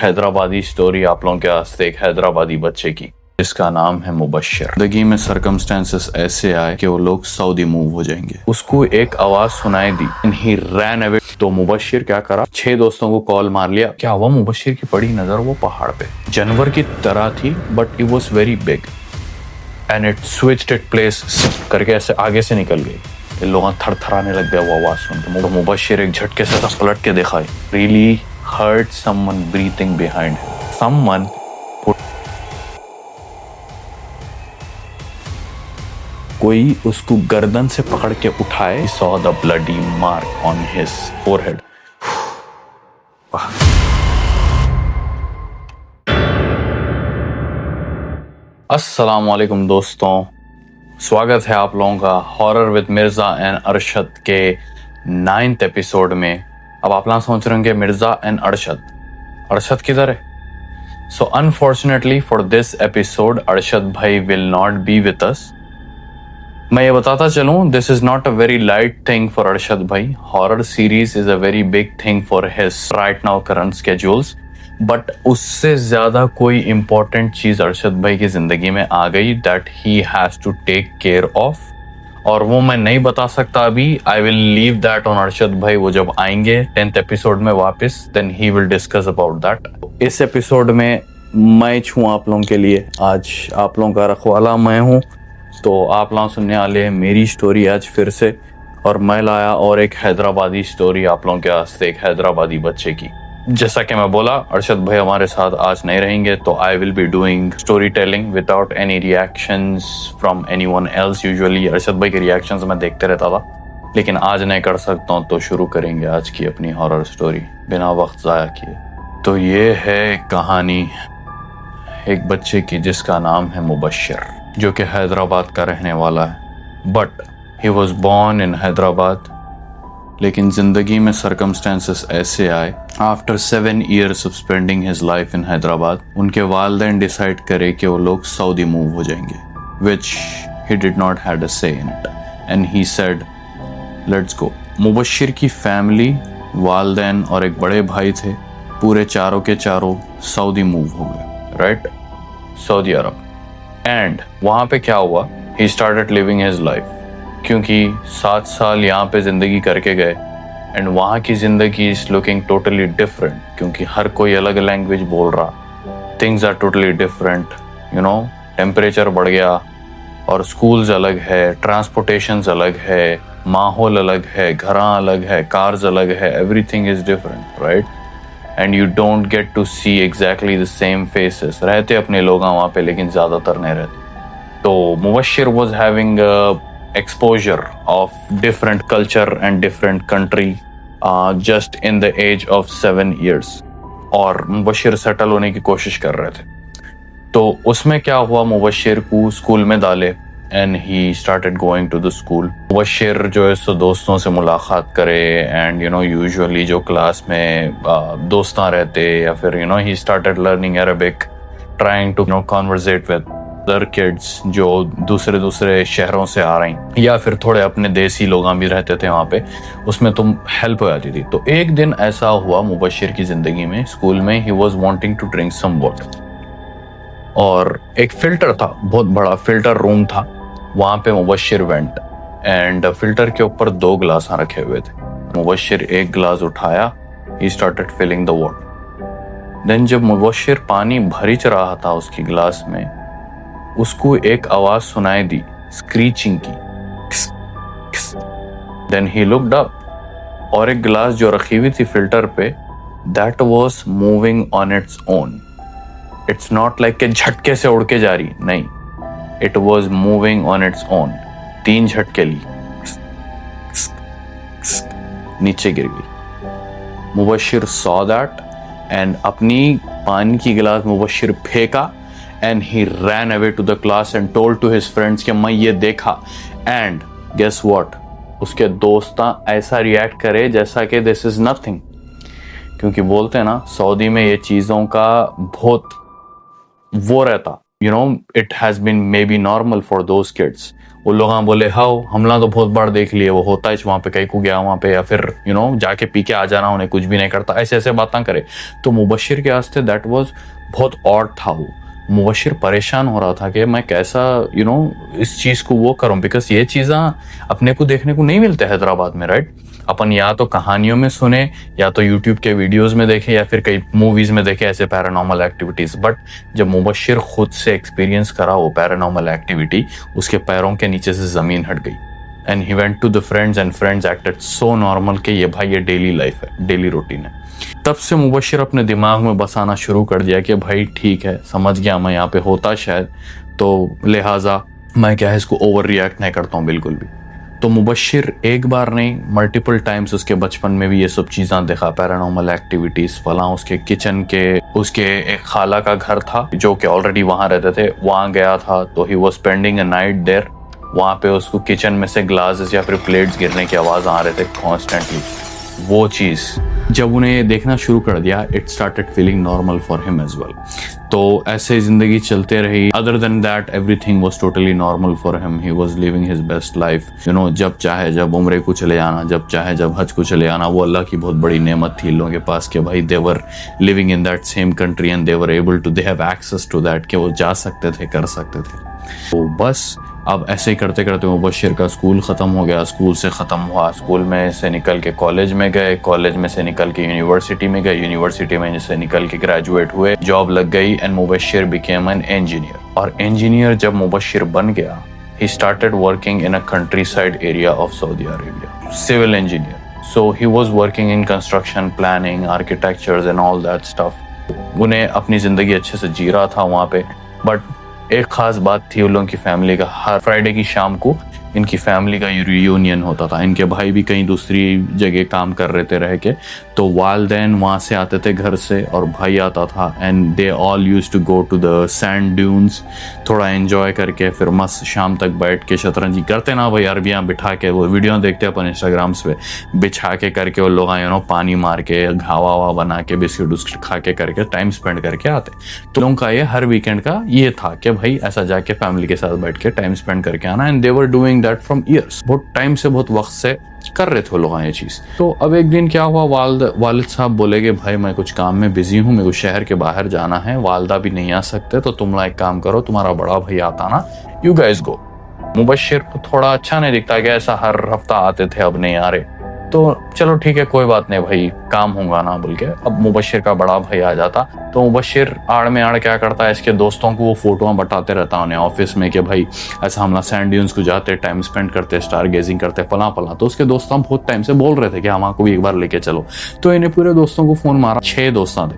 Hyderabadi story आप लोगों के वास्ते, एक हैदराबादी बच्चे की जिसका नाम है मुबश्शिर। जिंदगी में सर्कमस्टेंसेस ऐसे आए कि वो लोग सऊदी मूव हो जाएंगे। उसको एक आवाज सुनाई दी एंड ही रैन अवे। तो मुबश्शिर क्या करा, 6 दोस्तों को कॉल मार लिया। क्या हुआ, मुबश्शिर की पड़ी नजर वो पहाड़ पे जानवर की तरह थी, but it was very big and it switched it place करके ऐसे आगे से निकल गई। लोग थरथराने लग गया वो आवाज सुन के। मुबश्शिर एक झटके से पलट के देखा, really heard someone breathing behind him. Someone कोई उसको गर्दन से पकड़ के उठाए। He saw the bloody mark on his forehead. अस्सलाम वालेकुम दोस्तों, स्वागत है आप लोगों का horror with Mirza and Arshad के 9th एपिसोड में। अब आप लोग सोच रहे होंगे मिर्जा एंड अरशद किधर है? So unfortunately for this episode Arshad भाई will not be with us. मैं ये बताता चलूं, this is not a very light thing for Arshad भाई। Horror series is a very big thing for his right now current schedules, but उससे ज्यादा कोई important चीज अरशद भाई की जिंदगी में आ गई that he has to take care of, और वो मैं नहीं बता सकता अभी। I will leave that on Arshad भाई। वो जब आएंगे 10th एपिसोड में वापस, then he will discuss about that. इस एपिसोड में मैं छूँ आप लोगों के लिए, आज आप लोगों का रखवाला मैं हूँ। तो आप लोग सुनने वाले हैं मेरी स्टोरी आज फिर से, और मैं लाया और एक हैदराबादी स्टोरी आप लोगों के वास्ते, एक हैदराबादी बच्चे की। जैसा कि मैं बोला, अरशद भाई हमारे साथ आज नहीं रहेंगे, तो I will be doing story telling without any reactions from anyone else. Usually Arshad भाई के रिएक्शंस मैं देखते रहता था, लेकिन आज नहीं कर सकता हूँ, तो शुरू करेंगे आज की अपनी हॉरर स्टोरी बिना वक्त ज़ाया किए। तो ये है कहानी एक बच्चे की जिसका नाम है मुबश्शिर, जो कि हैदराबाद का रहने वाला है। But he was born in Hyderabad, लेकिन जिंदगी में सर्कमस्टेंसेस ऐसे आए, after 7 years of spending his life in Hyderabad, उनके वालिदैन डिसाइड करे कि वो लोग सऊदी मूव हो जाएंगे, which he did not had a say in it, and he said let's go. Mubashir की फैमिली, वालिदैन और एक बड़े भाई थे, पूरे चारों के चारों सऊदी मूव हो गए, राइट, सऊदी अरब। एंड वहाँ पे क्या हुआ, he started living his life, क्योंकि 7 साल यहाँ पे जिंदगी करके गए एंड वहाँ की जिंदगी इज लुकिंग टोटली डिफरेंट, क्योंकि हर कोई अलग लैंग्वेज बोल रहा, things are totally different, you know. Temperature बढ़ गया और स्कूल्स अलग है, ट्रांसपोर्टेशंस अलग है, माहौल अलग है, घर अलग है, कार्स अलग है, everything is different, right. And you don't get to see exactly the same faces. रहते अपने लोग वहाँ पे, लेकिन ज़्यादातर नहीं रहते। तो Mubashir was having exposure of different culture and different country just in the age of 7 years, और मुबश्शिर सेटल होने की कोशिश कर रहे थे। तो उसमें क्या हुआ, मुबश्शिर को स्कूल में डाले and he started going to the school. Mubashir जो है सो दोस्तों से मुलाकात करे एंड यू नो यूजुअली जो क्लास में दोस्तां रहते, या फिर you know he started learning Arabic, trying to know conversate with other kids जो दूसरे शहरों से आ रही, या फिर थोड़े अपने देसी लोग भी रहते थे वहाँ पे, उसमें तुम हेल्प हो जाती थी। तो एक दिन ऐसा हुआ मुबश्शिर की जिंदगी में, स्कूल में he was wanting to drink some water, और एक फिल्टर था, बहुत बड़ा फिल्टर रूम था, वहाँ पे मुबश्शिर वेंट एंड फिल्टर के ऊपर 2 गिलास रखे हुए थे। मुबश्शिर एक गिलास उठाया, he started filling the water. Then जब मुबश्शिर पानी भरीच रहा था उसकी गिलास में, उसको एक आवाज सुनाई दी, स्क्रीचिंग की। देन ही लुक्ड अप, और एक गिलास जो रखी हुई थी फिल्टर पे, that was moving on its own. It's not like के झटके से उड़ के जा रही, नहीं, it was moving on its own. 3 झटके ली, नीचे गिर गई। मुबश्शिर सॉ दैट एंड अपनी पानी की गिलास मुबश्शिर फेंका and he ran away to the class and told to his friends कि मैं ये देखा। and guess what, उसके दोस्त ऐसा रिएक्ट करे जैसा कि this is nothing, क्योंकि बोलते हैं ना सऊदी में ये चीज़ों का बहुत वो रहता, you know, it has been maybe normal for those kids। वो लोग हाँ बोले हाउ हमला तो बहुत बार देख लिए, वो होता है वहाँ पे कहीं को गया वहाँ पे, या फिर जाके पी के आ जाना, उन्हें कुछ भी नहीं करता, ऐसे ऐसे बातें करे। तो मुबशिर के वास्ते दैट वाज बहुत ऑड था। वो मुबशिर परेशान हो रहा था कि मैं कैसा इस चीज़ को वो करूँ, बिकॉज ये चीज़ें अपने को देखने को नहीं मिलते हैदराबाद में, राइट। अपन या तो कहानियों में सुने, या तो यूट्यूब के वीडियोस में देखे, या फिर कई मूवीज में देखे ऐसे पैरानॉर्मल एक्टिविटीज। बट जब मुबशिर खुद से एक्सपीरियंस करा वो पैरानॉर्मल एक्टिविटी, उसके पैरों के नीचे से जमीन हट गई। And he went to the friends and friends acted so normal कि ये भाई ये डेली लाइफ है, डेली रूटीन है। तब से मुबशिर अपने दिमाग में बसाना शुरू कर दिया कि भाई ठीक है, समझ गया मैं यहाँ पे होता शायद, तो लिहाजा मैं क्या है इसको ओवर रिएक्ट नहीं करता हूँ बिल्कुल भी। तो मुबशिर एक बार नहीं मल्टीपल टाइम्स उसके बचपन में भी ये सब चीज़ें देखा, पैरानॉर्मल एक्टिविटीज फला। उसके किचन के उसके एक खाला का घर था जो कि ऑलरेडी वहाँ रहते थे, वहाँ गया था, तो he was spending a night there. वहाँ पे उसको किचन में से ग्लासेस या फिर प्लेट्स गिरने की आवाज़ आ रहे थे कॉन्स्टेंटली। वो चीज़ जब उन्हें देखना शुरू कर दिया, it started feeling normal for him as well. तो ऐसे जिंदगी चलते रही। Other than that everything was totally normal for him. He was living his best life. जब चाहे जब उम्रे को चले आना, जब चाहे जब हज को चले आना, वो अल्लाह की बहुत बड़ी नेमत थी इन लोगों के पास कि भाई they were living in that same country and they were able to they have access to that, कि वो जा सकते थे, कर सकते थे। तो बस अब ऐसे ही करते करते मुबशिर का स्कूल ख़त्म हो गया, स्कूल से ख़त्म हुआ, स्कूल में से निकल के कॉलेज में गए, कॉलेज में से निकल के यूनिवर्सिटी में गए, यूनिवर्सिटी में से निकल के ग्रेजुएट हुए, जॉब लग गई and Mubashir became an engineer. और इंजीनियर जब मुबशिर बन गया, he started working in a countryside area of Saudi Arabia, civil engineer. So he was working in construction, planning, architectures and all that stuff. उन्हें अपनी ज़िंदगी अच्छे से जी रहा था वहाँ पे। बट एक खास बात थी उन लोगों की फैमिली का, हर फ्राइडे की शाम को इनकी फैमिली का रियूनियन होता था। इनके भाई भी कहीं दूसरी जगह काम कर रहे थे रह के, तो वालदैन वहाँ से आते थे घर से और भाई आता था, and they all used to go to the sand dunes, थोड़ा एंजॉय करके फिर मस्त शाम तक बैठ के शतरंजी करते ना भाई, अरबियाँ बिठा के, वो वीडियो देखते अपन इंस्टाग्राम्स पे, बिछा के करके वो लोग पानी मार के, घावा वा बना के, बिस्किट उस्किट खा के करके टाइम स्पेंड करके आते। तो लोगों का ये हर वीकेंड का ये था कि भाई ऐसा जाके फैमिली के साथ बैठ के टाइम स्पेंड करके आना। And they were doing that from years, बहुत टाइम से, बहुत वक्त से कर रहे थे लोग ये चीज़। तो अब एक दिन क्या हुआ, वालिद साहब बोले कि भाई मैं कुछ काम में बिजी हूँ, मेरे को शहर के बाहर जाना है, वालदा भी नहीं आ सकते, तो तुम लोग एक काम करो, तुम्हारा बड़ा भाई आता ना, यू गाइस गो। मुबशिर को थोड़ा अच्छा नहीं दिखता कि ऐसा हर हफ्ता आते थे, अब नहीं आ रहे, तो चलो ठीक है कोई बात नहीं भाई, काम होगा ना बोल के। अब मुबशिर का बड़ा भाई आ जाता, तो मुबशिर आड़ में आड़ क्या करता है, इसके दोस्तों को वो फोटोआं बताते रहता उन्हें ऑफिस में कि भाई ऐसा हम सैंड ड्यून्स को जाते, टाइम स्पेंड करते, स्टार गेजिंग करते, फला फला। तो उसके दोस्त हम बहुत टाइम से बोल रहे थे कि हमको भी एक बार लेके चलो। तो इन्हें पूरे दोस्तों को फोन मारा, 6 दोस्तों थे,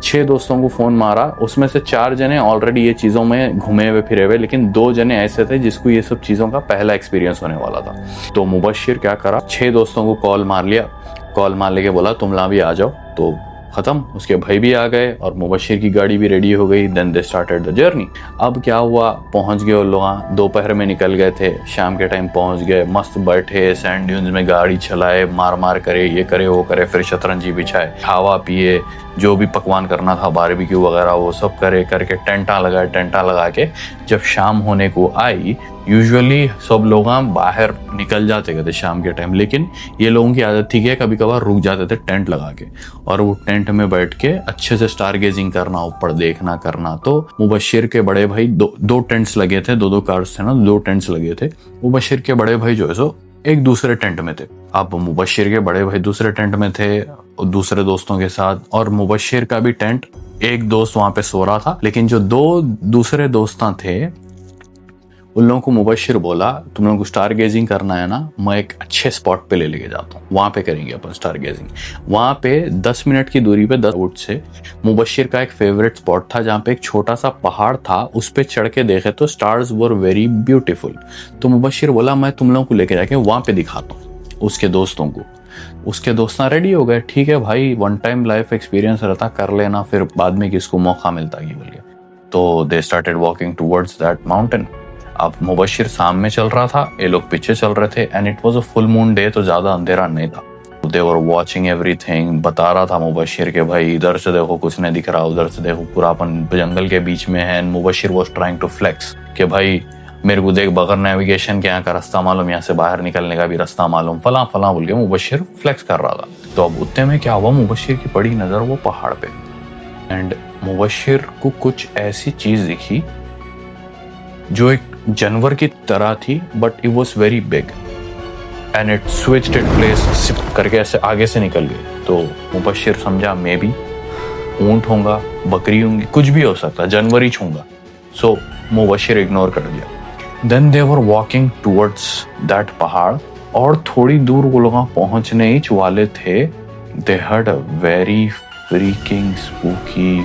6 दोस्तों को फोन मारा। उसमें से 4 जने ऑलरेडी ये चीज़ों में घूमे हुए फिरे हुए, लेकिन 2 जने ऐसे थे जिसको ये सब चीज़ों का पहला एक्सपीरियंस होने वाला था। तो मुबशिर क्या करा, 6 दोस्तों को कॉल मार लिया, कॉल मार लेके बोला तुम ला भी आ जाओ। तो खत्म, उसके भाई भी आ गए और मुबशिर की गाड़ी भी रेडी हो गई। Then they started the journey. अब क्या हुआ, पहुंच गए वो लोग, दोपहर में निकल गए थे, शाम के टाइम पहुंच गए, मस्त बैठे सैंड ड्यून्स में, गाड़ी चलाए, मार मार करे, ये करे वो करे, फिर शतरंजी बिछाए, हवा पिए, जो भी पकवान करना था, बारबेक्यू वगैरह वो सब करे करके टेंटा लगा के जब शाम होने को आई, यूजुअली सब लोग बाहर निकल जाते थे शाम के टाइम, लेकिन ये लोगों की आदत थी कि कभी कभार रुक जाते थे टेंट लगा के, और वो टेंट में बैठ के अच्छे से स्टार गेजिंग करना, ऊपर देखना करना। तो मुबशिर के बड़े भाई, दो टेंट्स लगे थे, 2 कार्स थे ना, 2 टेंट्स लगे थे। मुबशिर के बड़े भाई जो है सो एक दूसरे टेंट में थे। अब मुबशिर के बड़े भाई दूसरे टेंट में थे दूसरे दोस्तों के साथ, और मुबशिर का भी टेंट, एक दोस्त वहां पे सो रहा था, लेकिन जो 2 दूसरे दोस्त थे उन लोगों को मुबशिर बोला तुम लोगों को स्टार गेजिंग करना है ना, मैं एक अच्छे स्पॉट पे लेके जाता हूँ, वहां पे करेंगे अपन स्टार गेजिंग। वहां पे 10 मिनट की दूरी पे 10 फुट से मुबशिर का एक फेवरेट स्पॉट था, जहाँ पे एक छोटा सा पहाड़ था, उस पे चढ़ के देखे तो स्टार्स वर वेरी ब्यूटीफुल। तो मुबशिर बोला मैं तुम लोगों को लेके जाके वहां पे दिखाता हूँ उसके दोस्तों को। उसके दोस्त रेडी हो गए, ठीक है भाई, वन टाइम लाइफ एक्सपीरियंस रहता, कर लेना, फिर बाद में किसको मौका मिलता है बोल के। तो they started walking towards that mountain. अब मुबशिर सामने चल रहा था, ये लोग पीछे चल रहे थे, and it was a full moon day, तो ज्यादा अंधेरा नहीं था। दे वर वॉचिंग एवरीथिंग। बता रहा था मुबशिर के भाई इधर से देखो कुछ नहीं दिख रहा, उधर से देखो पूरा अपन जंगल के बीच में है। Mubashir was trying to flex कि भाई मेरे को देख बगैर नेविगेशन के यहाँ का रास्ता मालूम, यहाँ से बाहर निकलने का भी रास्ता मालूम, फला फला बोल के मुबशिर फ्लेक्स कर रहा था। तो अब उतने में क्या हुआ, मुबशिर की पड़ी नजर वो पहाड़ पे, एंड मुबशिर को कुछ ऐसी चीज दिखी जो एक जानवर की तरह थी, but it was very big and it switched it place, सिप करके ऐसे आगे से निकल गई। तो मुबशिर समझा मे बी ऊंट होगा, बकरी होंगी, कुछ भी हो सकता, जानवर ही छूंगा। सो मुबशिर इग्नोर कर दिया। Then they were walking towards that पहाड़, और थोड़ी दूर वो लोग पहुंचने ही वाले थे, दे heard a very freaking spooky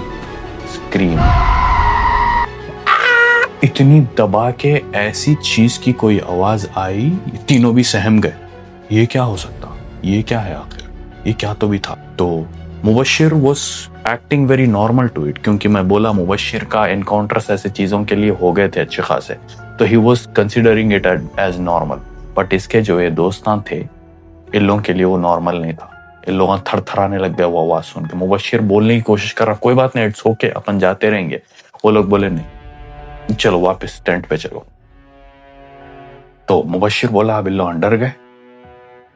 scream. इतनी दबा के ऐसी चीज की कोई आवाज आई, तीनों भी सहम गए। ये क्या हो सकता, ये क्या है आखिर, ये क्या तो भी था। तो Mubashir was acting very normal to it, क्योंकि मैं बोला मुबशिर का एनकाउंटर्स ऐसे चीजों के लिए हो गए थे अच्छे खासे, तो he was considering it as normal. But इसके जो ये दोस्तान थे, इन लोगों के लिए वो नॉर्मल नहीं था। इन लोगों थरथराने लग गया वो आवाज सुन के। मुबशिर बोलने की कोशिश कर रहा, कोई बात नहीं, इट्स ओके, अपन जाते रहेंगे। वो लोग बोले नहीं, चलो वापस टेंट पे चलो। तो मुबशिर बोला अब इन लोग डर गए,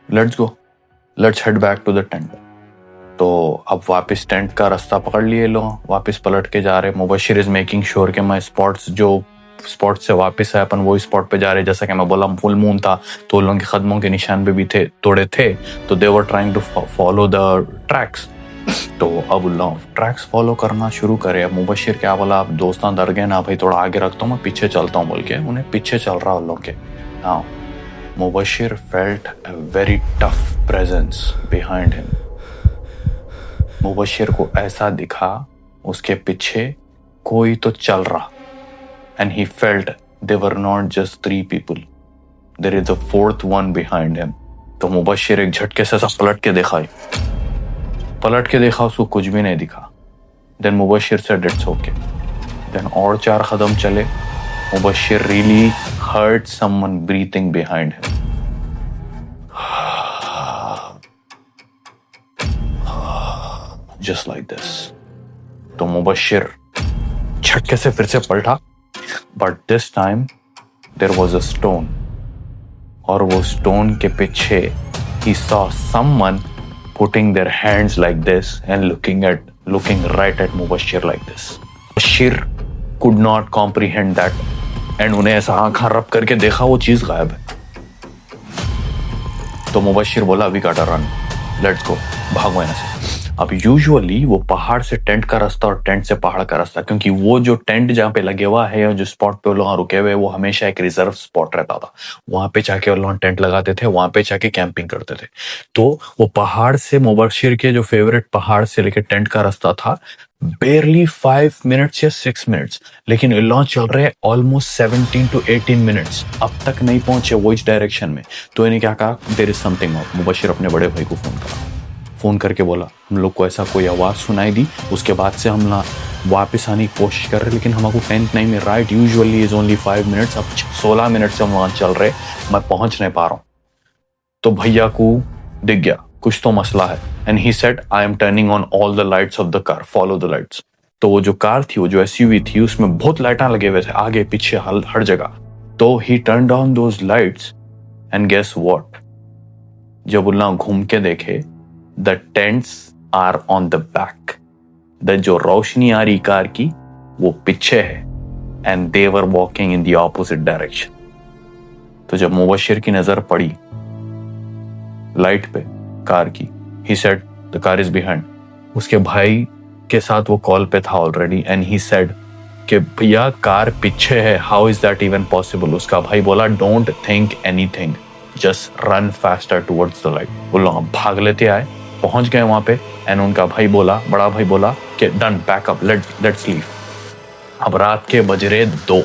let's go, let's head back to the tent. तो अब वापस टेंट का रास्ता पकड़ लिए लोग, वापस पलट के जा रहे। मुबशिर इज मेकिंग श्योर कि मैं स्पॉट से वापस आए, अपन वही स्पॉट पे जा रहे। जैसा कि मैं बोला फुल मून था, तो लोगों के कदमों के निशान पे भी थे, तोड़े थे, तो they were trying to follow the tracks. तो अब लोग ट्रैक्स फॉलो करना शुरू करे। अब मुबशिर क्या बोला, अब दोस्तां डर गए ना, भाई थोड़ा आगे रखता हूँ, मैं पीछे चलता हूँ बोल के उन्हें पीछे चल रहा उन लोग के। Now Mubashir felt a very tough presence behind him. Mubashir को ऐसा दिखा उसके पीछे कोई तो चल रहा, and he felt they were not just 3 people, there is a 4th one behind him। तो मुबशिर एक झटके से सब पलट के देखा, उसको कुछ भी नहीं दिखा। देन मुबशिर से इट्स ओके। देन और 4 कदम चले, Mubashir really heard someone breathing behind him. Just like this. तो मुबशिर झटके से फिर से पलटा, but this time there was a stone, और वो स्टोन के पीछे he saw someone putting their hands like this and looking right at Mubashir like this। Mubashir could not comprehend that, and उन्हें ऐसा आंखें रब करके देखा, वो चीज गायब है। तो मुबशिर बोला we got to run, let's go, भागो यहाँ से। अब यूजुअली वो पहाड़ से टेंट का रास्ता और टेंट से पहाड़ का रास्ता, क्योंकि वो जो टेंट जहाँ पे लगे हुआ है और जो स्पॉट पे वो लोग रुके हुए, वो हमेशा एक रिजर्व स्पॉट रहता था। वहां पे जाके वो लोग टेंट लगाते थे, वहां पे जाके कैंपिंग करते थे। तो वो पहाड़ से मुबशिर के जो फेवरेट पहाड़ से लेके टेंट का रास्ता था बेयरली 5 मिनट्स या 6 मिनट्स, लेकिन ये लोग चल रहे ऑलमोस्ट 17 to 18 मिनट्स, अब तक नहीं पहुंचे वो इस डायरेक्शन में। तो इन्हें क्या कहा, there is something off. Mubashir अपने बड़े भाई को फोन करके बोला हम लोग को ऐसा कोई आवाज सुनाई दी, उसके बाद से हम ना वापस आने की कोशिश कर रहे, लेकिन हमको टेंट नहीं मिल रहा। It usually is only 5 minutes, अब 16 मिनट से हम वहां चल रहे, मैं पहुंच नहीं पा रहा हूँ। तो भैया को दिख गया कुछ तो मसला है, and he said I am turning on all the lights off the car, follow the lights. तो वो जो कार थी, वो जो एसयूवी थी, उसमें बहुत लाइटां लगे हुए थे आगे पीछे हर जगह। तो he turned on those lights and guess what, जब उन्ना घूम के देखे the tents are on the back, the जो रोशनी आ रही कार की वो पीछे है, and they were walking in the opposite direction। तो जब मुबशिर की नजर पड़ी लाइट पे कार की, he said the car is behind। उसके भाई के साथ वो कॉल पे था ऑलरेडी, and he said कि भैया कार पीछे है, how is that even possible। उसका भाई बोला don't think anything, just run faster towards the light। वो लोग भाग लेते आए, पहुंच गए वहां पे, एंड उनका भाई बोला, बड़ा भाई बोला कि डन, बैकअप, लेट्स लीव। अब रात के बज रहे 2,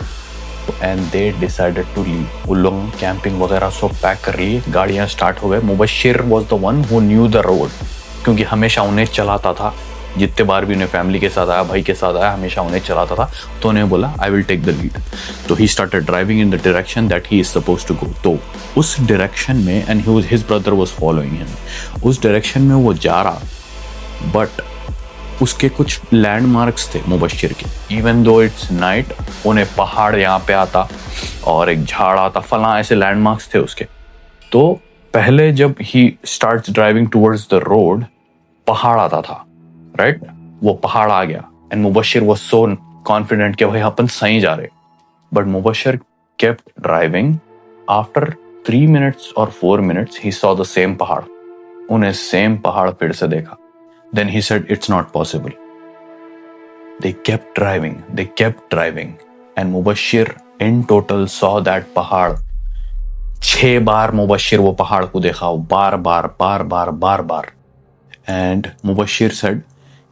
and they decided to leave. उन लोग कैंपिंग वगैरह सब पैक कर लिए, गाड़ियां स्टार्ट हो गए। Mubashir was the one who knew the road, क्योंकि हमेशा उन्हें चलाता था, जितने बार भी उन्हें फैमिली के साथ आया, भाई के साथ आया, हमेशा उन्हें चलाता था। तो उन्हें बोला I will take the lead. तो he started driving in the direction that he is supposed to go. तो उस डायरेक्शन में, and his brother was following him, उस डायरेक्शन में वो जा रहा, बट उसके कुछ लैंडमार्क्स थे मुबशिर के। इवन दो इट्स नाइट, उन्हें पहाड़ यहाँ पे आता और एक झाड़ आता, फला ऐसे लैंडमार्क्स थे उसके। तो पहले जब he starts driving towards the road, पहाड़ आता था, राइट? वो पहाड़ आ गया and Mubashir was so confident कि भाई अपन सही जा रहे। But Mubashir kept driving. After 3 minutes or 4 minutes he saw the same पहाड़। उन्हें सेम पहाड़ फिर से देखा। Then he said it's not possible. They kept driving and Mubashir in total saw that पहाड़ 6 बार। मुबशिर वो पहाड़ को देखा, बार। एंड मुबशिर सेड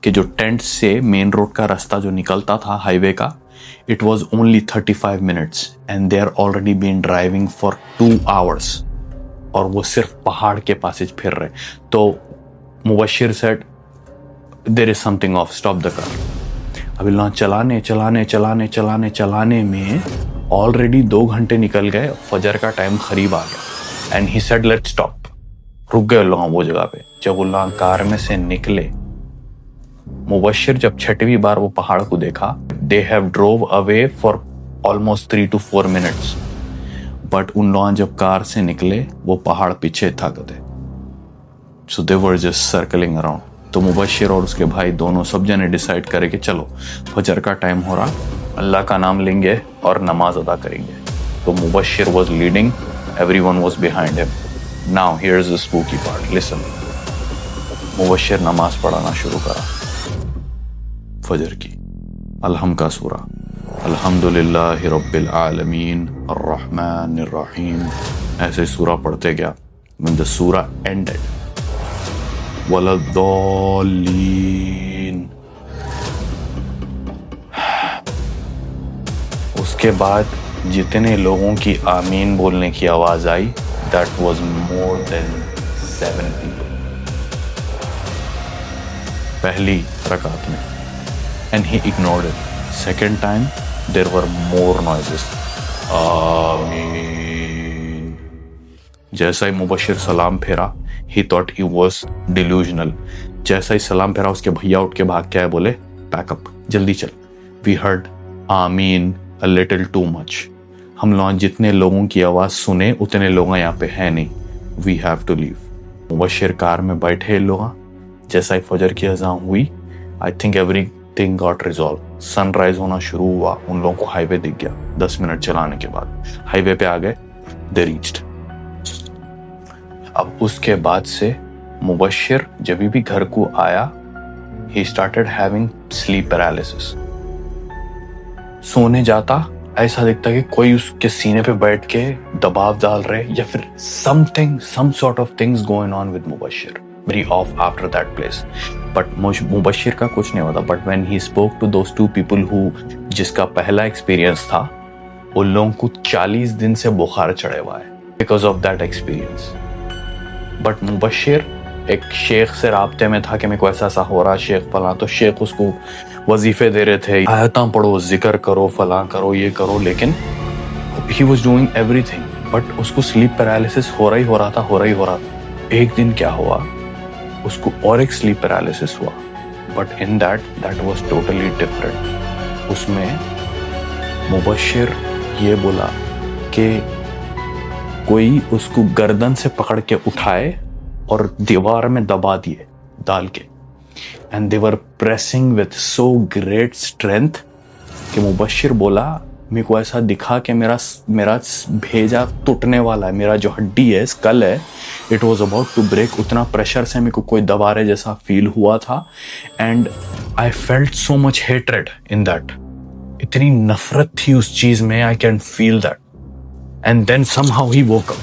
कि जो टेंट से मेन रोड का रास्ता जो निकलता था हाईवे का, it was only 35 minutes and they are already been driving for 2 hours और वो सिर्फ पहाड़ के पास फिर रहे। तो Mubashir said there is something off, stop the car। अभी लोग चलाने में ऑलरेडी 2 घंटे निकल गए, फजर का टाइम करीब आ गया। And he said let's stop, रुक गए लोग वो जगह पे। जब वो लोग कार में से निकले, मुबशिर जब 6वीं बार वो पहाड़ को देखा, they have drove away for almost 3 to 4 minutes। But उन लोग जब कार से निकले, वो पहाड़ पीछे था गए। सो दे वर जस्ट सर्कलिंग अराउंड। तो मुबशिर और उसके भाई दोनों सब जने डिसाइड करे कि चलो फजर का टाइम हो रहा, अल्लाह का नाम लेंगे और नमाज अदा करेंगे। तो Mubashir was leading, everyone was behind him. Now here is the spooky part, listen. Mubashir नमाज पढ़ाना शुरू करा फजर की, अलहम का सूरा, अल्हम्दुलिल्लाहि रब्बिल आलमीन अर्रहमानिर रहीम, ऐसे सूरा पढ़ते गया। When the surah ended, वलद्दौलीन, उसके बाद जितने लोगों की आमीन बोलने की आवाज आई, that was more than 7 people पहली रकात में। And he ignored it. Second time, there were more noises. आमीन। जैसा ही मुबशिर सलाम फेरा, he thought he was delusional। जैसा ही सलाम फेरा, उसके भैया उठ के भाग के आए, बोले पैकअप, जल्दी चल। We heard आमीन a little too much। हम लोग जितने लोगों की आवाज सुने उतने लोग यहाँ पे हैं नहीं। We have to leave। Mubashir car में बैठे लोग, जैसा ही फजर की अज़ान हुई, I think everything got resolved। Sunrise होना शुरू हुआ, उन लोगों को हाईवे दिख गया। 10 मिनट चलाने के बाद हाईवे पे आ गए, they reached। अब उसके बाद से मुबशिर जब भी घर को आया, he started having sleep paralysis। सोने जाता, ऐसा दिखता कि कोई उसके सीने पे बैठ के दबाव डाल रहे, या फिर some sort of things going on with Mubashir. Very off after that place। But Mubashir का कुछ नहीं होता। But when he spoke to those 2 people who जिसका पहला एक्सपीरियंस था, उन लोगों को 40 दिन से बुखार चढ़े हुआ है because of that experience। But Mubashir एक शेख से राब्ते में था कि मेरे को ऐसा हो रहा, शेख फला। तो शेख उसको वजीफे दे रहे थे, आयतां पढ़ो, जिक्र करो, फला करो, ये करो, लेकिन he was doing everything, but उसको स्लीप पैरालिसिस हो रहा था। एक दिन क्या हुआ, उसको और एक स्लीप पैरालिसिस हुआ, but in that was totally different. उसमें मुबशिर ये बोला कि कोई उसको गर्दन से पकड़ के उठाए और दीवार में दबा दिए डाल के, and they were pressing with so great strength कि मुबशिर बोला मेरे को ऐसा दिखा कि मेरा भेजा टूटने वाला है, मेरा जो हड्डी है, स्कल है, it was about to break. उतना प्रेशर से मेरे को कोई दबा रहे जैसा फील हुआ था। And I felt so much hatred in that. इतनी नफरत थी उस चीज में, I can feel that. And then somehow he woke up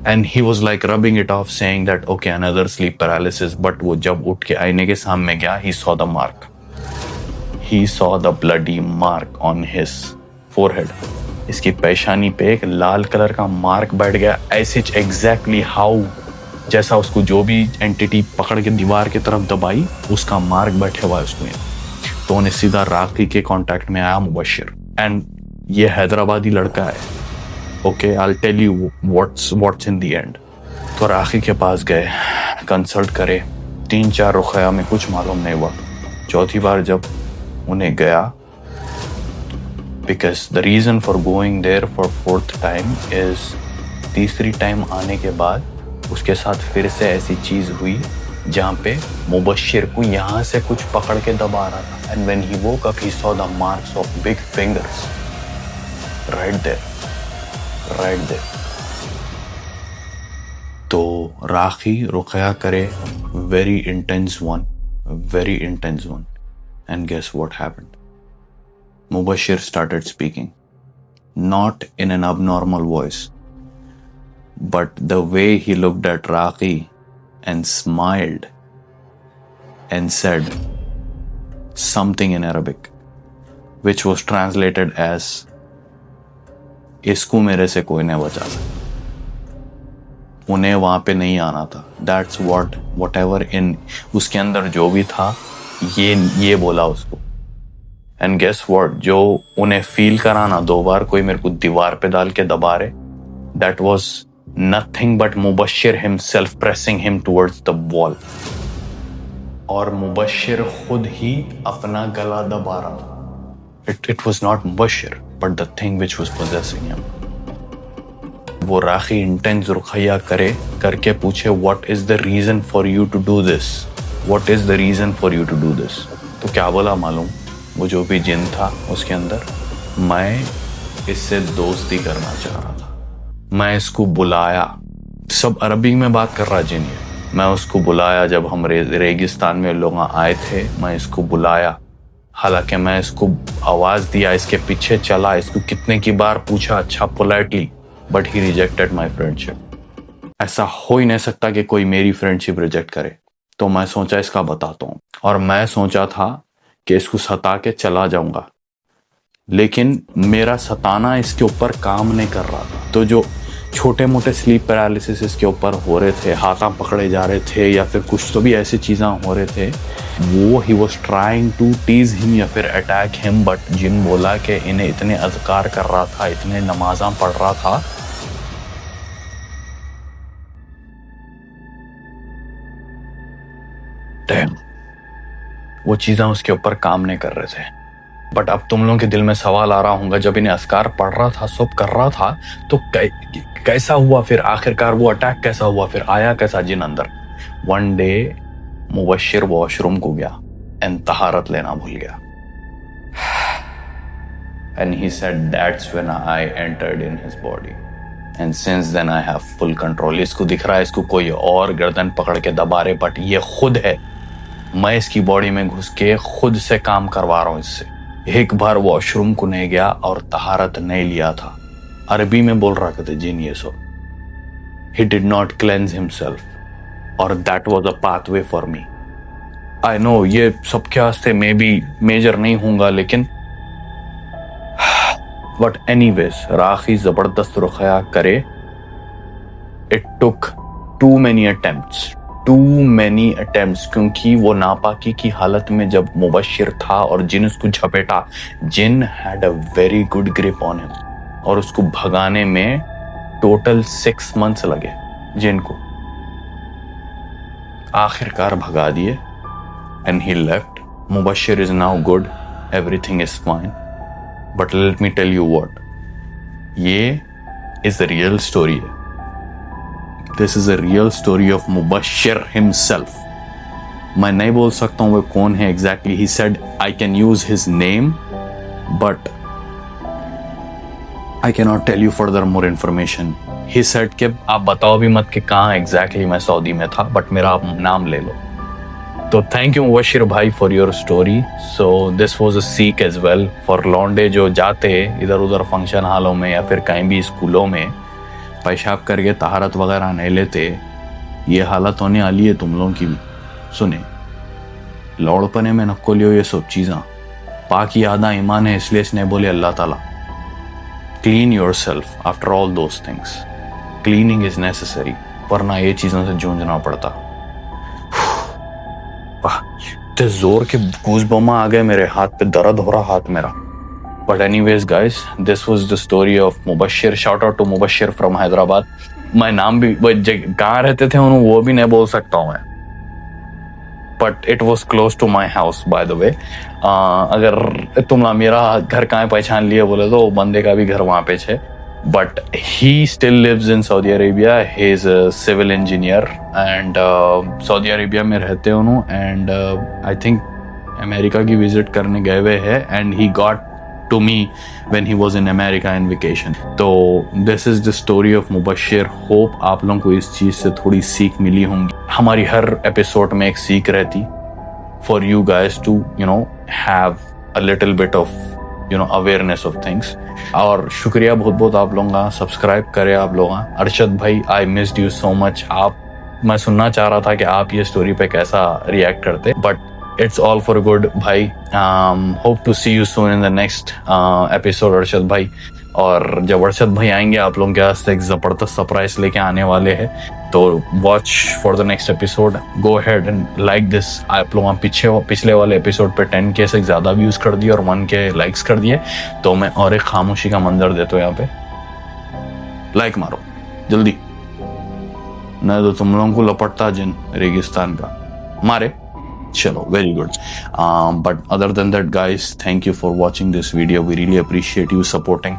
and he was like rubbing it off, saying that okay another sleep paralysis. But वो जब उठ के आईने के सामने गया, he saw the mark, he saw the bloody mark on his forehead. इसकी पेशानी पे एक लाल कलर का मार्क बैठ गया, ऐसे एग्जैक्टली हाउ जैसा उसको जो भी एंटिटी पकड़ के दीवार की तरफ दबाई, उसका मार्क बैठे हुआ है उसको। तो उन्हें सीधा राखी के कांटेक्ट में आया मुबशिर, एंड ये हैदराबादी लड़का है। Okay, I will tell you what's in the end. तो राखी के पास गए, कंसल्ट करे, 3-4 रुकया में कुछ मालूम नहीं हुआ। चौथी बार जब उन्हें गया, because the reason for going there for fourth time is, तीसरी टाइम आने के बाद उसके साथ फिर से ऐसी चीज हुई जहाँ पे मुबश्शिर को यहाँ से कुछ पकड़ के दबा रहा था। And when he woke up he saw the marks of big fingers right there. तो राखी रुकया करे very intense one, and guess what happened? Mubashir started speaking, not in an abnormal voice, but the way he looked at Raqi and smiled and said something in Arabic, which was translated as, इसको मेरे से कोई नहीं बचा सकता। उन्हें वहां पे नहीं आना था। दैट्स वॉट एवर इन उसके अंदर जो भी था, ये बोला उसको। एंड गेस व्हाट, जो उन्हें फील कराना 2 बार कोई मेरे को दीवार पे डाल के दबा रहे, that was nothing but Mubashir himself pressing him towards the wall. और मुबश्शिर खुद ही अपना गला दबा रहा था। It was not Mubashir but the thing which was possessing him. वो राखी इंटेंस रुखैया करके पूछे, what is the reason for you to do this, what is the reason for you to do this. तो क्या बोला मालूम, वो जो भी जिन था उसके अंदर, मैं इससे दोस्ती करना चाह रहा था। मैं इसको बुलाया, सब अरबी में बात कर रहा जिन ये। मैं उसको बुलाया जब हम रेगिस्तान में लोग आए थे, मैं इसको बुलाया। हालांकि मैं इसको आवाज दिया, इसके पीछे चला, इसको कितने की बार पूछा अच्छा politely, but he rejected my friendship. ऐसा हो ही नहीं सकता कि कोई मेरी फ्रेंडशिप रिजेक्ट करे। तो मैं सोचा इसका बताता हूँ, और मैं सोचा था कि इसको सता के चला जाऊंगा, लेकिन मेरा सताना इसके ऊपर काम नहीं कर रहा था। तो जो छोटे मोटे स्लीप पैरालिसिस इसके ऊपर हो रहे थे, हाथा पकड़े जा रहे थे या फिर कुछ तो भी ऐसी चीज़ें हो रहे थे, वो he was trying to tease him या फिर अटैक हिम। बट जिन बोला कि इन्हें इतने अज़कार कर रहा था, इतने नमाज़ां पढ़ रहा था, वो चीज़ें उसके ऊपर काम नहीं कर रहे थे। बट अब तुम लोगों के दिल में सवाल आ रहा होगा, जब इन्हें अस्कार पढ़ रहा था, सब कर रहा था, तो कैसा हुआ फिर आखिरकार, वो अटैक कैसा हुआ फिर, आया कैसा जिन अंदर। वन डे मुबश्शिर वॉशरूम को गया एंड तहारत लेना भूल गया। And he said that's when I entered in his body and since then I have full control. इसको दिख रहा है इसको कोई और गर्दन पकड़ के दबा रहे, बट ये खुद है, मैं इसकी बॉडी में घुस के खुद से काम करवा रहा हूं इससे। एक बार वॉशरूम को नहीं गया और तहारत नहीं लिया था। अरबी में बोल रहा था जिन ये सब। He did not cleanse himself और that was a pathway for me. I know ये सबके वास्ते मे बी मेजर नहीं होगा, लेकिन बट एनीवेज राखी जबरदस्त रुखया करे। It took too many attempts, क्योंकि वो नापाकी की हालत में जब मुबश्शिर था और जिन उसको झपेटा, जिन had a very good grip on him, और उसको भगाने में टोटल 6 months लगे जिन को। आखिरकार भगा दिए and he left. Mubashir is now good, everything is fine. But let me tell you what, ये इज द रियल स्टोरी है। This is a real story of Mubashir himself. मैं नहीं बोल सकता हूं वो कौन है exactly. He said I can use his name but I can not tell you further more information. He said कि आप बताओ भी मत कि कहाँ एग्जैक्टली मैं सऊदी में था, बट मेरा आप नाम ले लो। तो थैंक यू मुबश्शिर भाई for your story. So this was a seek as well for लौंडे जो जाते इधर उधर फंक्शन हालों में या फिर कहीं भी स्कूलों में पेशाब करके तहारत वगैरह नहीं लेते। ये हालत होने वाली है तुम लोगों की भी। सुने, लौड़पने में नक्को लियो ये सब चीज़ें। पाकी आधा ईमान है, इसलिए इसने बोले अल्लाह ताला clean your self after all those things. Cleaning is necessary, वरना ये चीज़ों से जूझना पड़ता। इतने जोर के गूज़बम्स आ गए मेरे हाथ पे, दर्द हो रहा हाथ मेरा। But anyways guys, this was the story of Mubashshir. Shout out to Mubashshir from Hyderabad. मैं नाम भी कहाँ रहते थे वो भी नहीं बोल सकता हूँ मैं। but it was close to my house, by the way. अगर तुम ना मेरा घर कहाँ पहचान लिया बोले तो बंदे का भी घर वहाँ पे है. But he still lives in Saudi Arabia. He is a civil engineer and Saudi Arabia में रहते उन्हों and I think अमेरिका की विजिट करने गए हुए हैं and he got to me when he was in America in vacation. तो this is the story of Mubashir. Hope आप लोगों को इस चीज़ से थोड़ी सीख मिली होंगी. हमारी हर एपिसोड में एक सीख रहती for you guys to have a little bit of awareness of things. और शुक्रिया बहुत बहुत आप लोगों का. सब्सक्राइब करें आप लोग. अरशद भाई, I missed you so much. मैं सुनना चाह रहा था कि आप ये स्टोरी पे कैसा रिएक्ट करते, but it's all for good भाई. hope to see you soon in the next episode Arshad भाई. और जब अरशद भाई आएंगे आप लोगों के वास्ते एक ज़बरदस्त सरप्राइज लेके आने वाले हैं. तो watch for the next episode. Go ahead and like this. आप लोग पिछले वाले एपिसोड पे 10K से ज़्यादा व्यूज़ कर दिए और 1K लाइक्स कर दिए. तो मैं और एक खामोशी का मंजर देता हूँ यहाँ पे. लाइक मारो जल्दी, नहीं तो तुम लोगों को लपटता जिन रेगिस्तान का मारे. चलो, very good. But other than that guys, thank you for watching this video. We really appreciate you supporting.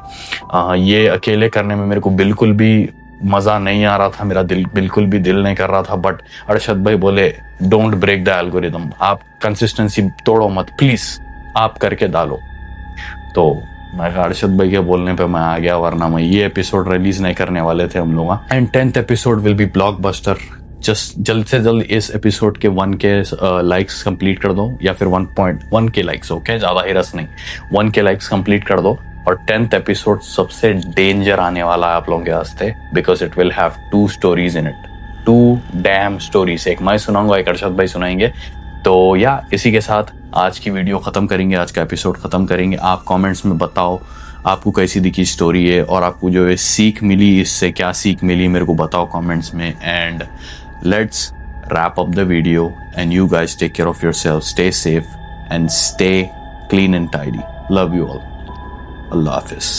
ये अकेले करने में मेरे को बिल्कुल भी मज़ा नहीं आ रहा था. मेरा दिल बिल्कुल भी दिल नहीं कर रहा था. बट अरशद भाई बोले डोंट ब्रेक द एल्गोरिदम. आप कंसिस्टेंसी तोड़ो मत प्लीज, आप करके डालो. तो मैं अरशद भाई के बोलने पे मैं आ गया, वरना मैं ये एपिसोड रिलीज नहीं करने वाले थे हम लोग. And 10th episode will be blockbuster. Just जल्द से जल्द इस एपिसोड के 1K लाइक्स कंप्लीट कर दो, या फिर 1.1K लाइक्स. ओके, ज़्यादा ही रस नहीं, 1K लाइक्स कंप्लीट कर दो. और 10th एपिसोड सबसे डेंजर आने वाला है आप लोगों के वास्ते, because it will have 2 stories in it. 2 dam stories. एक मैं सुनाऊंगा, एक अरशद भाई सुनाएंगे. तो या इसी के साथ आज की वीडियो ख़त्म करेंगे, आज का एपिसोड ख़त्म करेंगे. आप कमेंट्स में बताओ आपको कैसी दिखी स्टोरी है, और आपको जो है सीख मिली, इससे क्या सीख मिली मेरे को बताओ कमेंट्स में. And let's wrap up the video, and you guys take care of yourselves, stay safe and stay clean and tidy. Love you all. Allah Hafiz.